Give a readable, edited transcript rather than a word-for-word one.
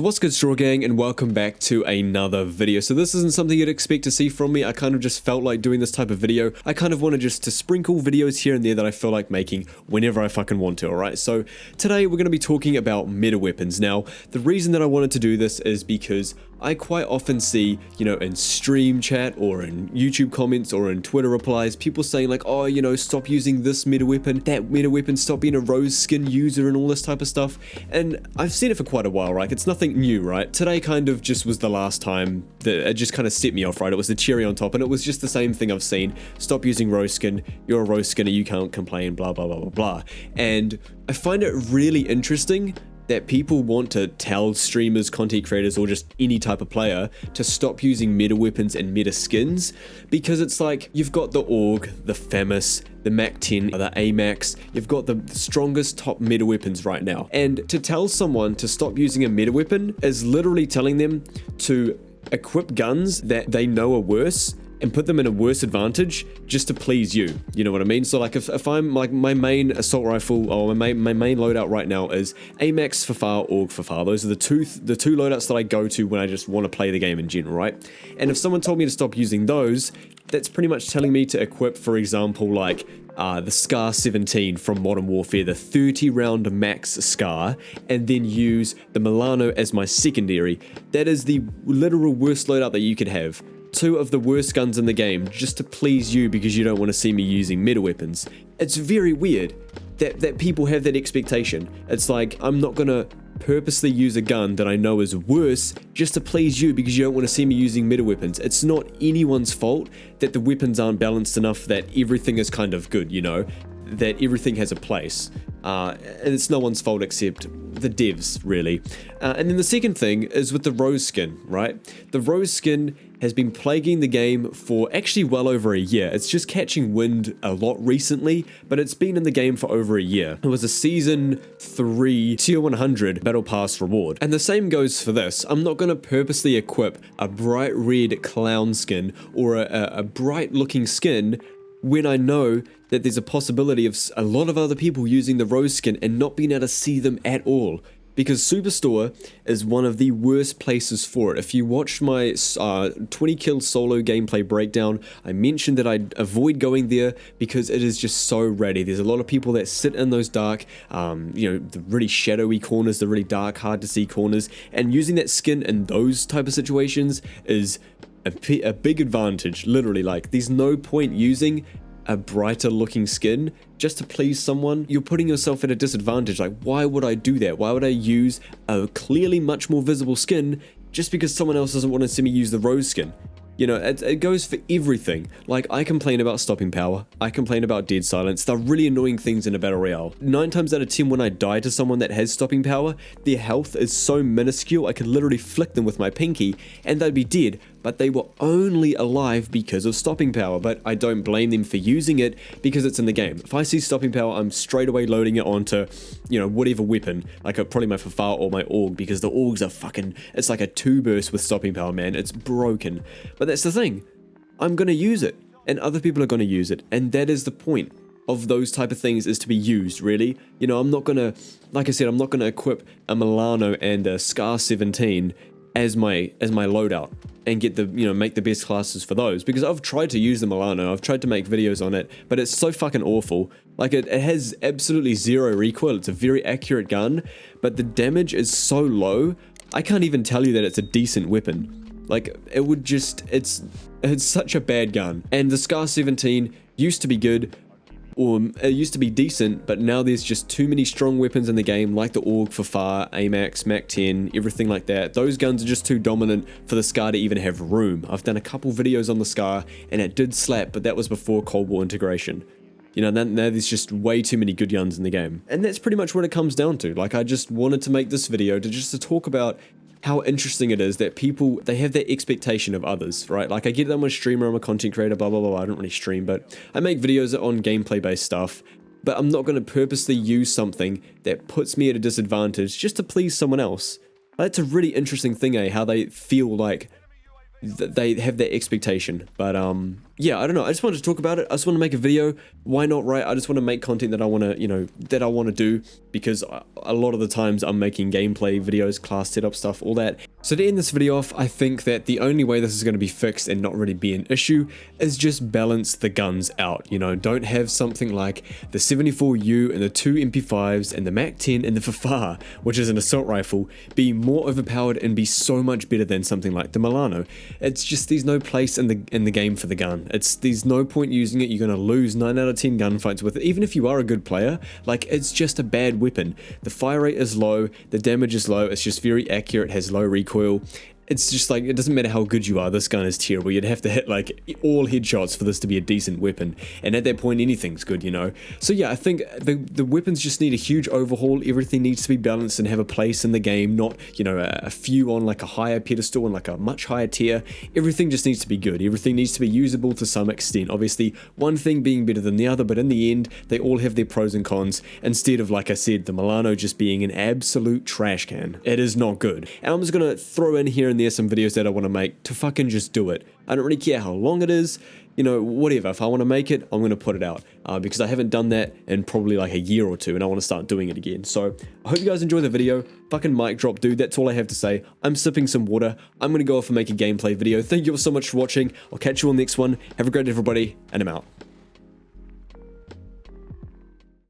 So what's good, Straw Gang, and welcome back to another video. So this isn't something you'd expect to see from me. I kind of just felt like doing this type of video. I kind of wanted just to sprinkle videos here and there that I feel like making whenever I fucking want to, alright? So today we're going to be talking about meta weapons. Now, the reason that I wanted to do this is because I quite often see, you know, in stream chat or in YouTube comments or in Twitter replies, people saying like, oh, you know, stop using this meta weapon, that meta weapon, stop being a Roze skin user and all this type of stuff. And I've seen it for quite a while, right? It's nothing new, right? Today kind of just was the last time that it just kind of set me off, right? It was the cherry on top, and it was just the same thing I've seen. Stop using Roze skin, you're a Roze skinner, you can't complain, blah, blah, blah, blah, blah. And I find it really interesting that people want to tell streamers, content creators, or just any type of player to stop using meta weapons and meta skins, because it's like you've got the AUG, the FAMAS, the MAC-10, the AMAX, you've got the strongest top meta weapons right now. And to tell someone to stop using a meta weapon is literally telling them to equip guns that they know are worse and put them in a worse advantage just to please you. You know what I mean? So like if I'm like my main assault rifle or my main loadout right now is AMAX, FFAR, AUG, FFAR. Those are the two loadouts that I go to when I just want to play the game in general, right? And if someone told me to stop using those, that's pretty much telling me to equip, for example, like the SCAR 17 from Modern Warfare, the 30 round max SCAR, and then use the Milano as my secondary. That is the literal worst loadout that you could have. Two of the worst guns in the game just to please you because you don't want to see me using meta weapons. It's very weird that people have that expectation. It's like, I'm not gonna purposely use a gun that I know is worse just to please you because you don't want to see me using meta weapons. It's not anyone's fault that the weapons aren't balanced enough that everything is kind of good, you know? That everything has a place. And it's no one's fault except the devs, really. And then the second thing is with the Roze skin, right? The Roze skin has been plaguing the game for actually well over a year. It's just catching wind a lot recently, but it's been in the game for over a year. It was a Season 3 Tier 100 Battle Pass reward. And the same goes for this. I'm not going to purposely equip a bright red clown skin or a bright looking skin when I know that there's a possibility of a lot of other people using the Roze skin and not being able to see them at all. Because Superstore is one of the worst places for it. If you watched my 20 kill solo gameplay breakdown, I mentioned that I'd avoid going there because it is just so ratty. There's a lot of people that sit in those dark, you know, the really shadowy corners, the really dark, hard to see corners, and using that skin in those type of situations is a big advantage. Literally, like, there's no point using a brighter looking skin just to please someone. You're putting yourself at a disadvantage. Like, why would I do that? Why would I use a clearly much more visible skin just because someone else doesn't want to see me use the Roze skin? You know, it goes for everything. Like, I complain about stopping power. I complain about dead silence. They're really annoying things in a battle royale. 9 times out of 10 when I die to someone that has stopping power, their health is so minuscule I could literally flick them with my pinky and they'd be dead. But they were only alive because of stopping power. But I don't blame them for using it because it's in the game. If I see stopping power, I'm straight away loading it onto, you know, whatever weapon, like probably my FFAR or my AUG, because the AUGs are fucking, it's like a 2 burst with stopping power, man. It's broken. But that's the thing. I'm gonna use it, and other people are gonna use it, and that is the point of those type of things, is to be used, really. You know, I'm not gonna, like I said, I'm not gonna equip a Milano and a SCAR 17 as my loadout and get the, you know, make the best classes for those, because I've tried to use the Milano, I've tried to make videos on it, but it's so fucking awful. Like, it has absolutely zero recoil. It's a very accurate gun, but the damage is so low, I can't even tell you that it's a decent weapon. Like, it would just, it's such a bad gun. And the SCAR 17 used to be good, or it used to be decent, but now there's just too many strong weapons in the game, like the AUG, FFAR, AMAX, MAC-10, everything like that. Those guns are just too dominant for the SCAR to even have room. I've done a couple videos on the SCAR, and it did slap, but that was before Cold War integration. You know, now there's just way too many good guns in the game. And that's pretty much what it comes down to. Like, I just wanted to make this video to talk about how interesting it is that people, they have that expectation of others, right? Like, I get that I'm a streamer, I'm a content creator, blah, blah, blah, I don't really stream, but I make videos on gameplay-based stuff, but I'm not going to purposely use something that puts me at a disadvantage just to please someone else. That's a really interesting thing, how they feel like they have that expectation. But yeah, I don't know. I just wanted to talk about it. I just want to make a video. Why not, right? I just want to make content that I want to, that I want to do, because a lot of the times I'm making gameplay videos, class setup stuff, all that. So to end this video off, I think that the only way this is going to be fixed and not really be an issue is just balance the guns out. Don't have something like the 74U and the 2 MP5s and the MAC-10 and the FFAR, which is an assault rifle, be more overpowered and be so much better than something like the Milano. It's just, there's no place in the game for the gun. There's no point using it. You're going to lose 9 out of 10 gunfights with it. Even if you are a good player, like, it's just a bad weapon. The fire rate is low, the damage is low, it's just very accurate, has low recoil. It's just like, it doesn't matter how good you are, this gun is terrible. You'd have to hit like all headshots for this to be a decent weapon, and at that point anything's good, So yeah, I think the weapons just need a huge overhaul. Everything needs to be balanced and have a place in the game, not a few on like a higher pedestal and like a much higher tier. Everything just needs to be good. Everything needs to be usable to some extent. Obviously one thing being better than the other, but in the end they all have their pros and cons, instead of, like I said, the Milano just being an absolute trash can. It is not good. And I'm just gonna throw in here and there's some videos that I want to make to fucking just do it. I don't really care how long it is, whatever. If I want to make it, I'm going to put it out, because I haven't done that in probably like a year or two, and I want to start doing it again. So I hope you guys enjoy the video. Fucking mic drop, dude. That's all I have to say. I'm sipping some water. I'm going to go off and make a gameplay video. Thank you all so much for watching. I'll catch you on the next one. Have a great day, everybody, and I'm out.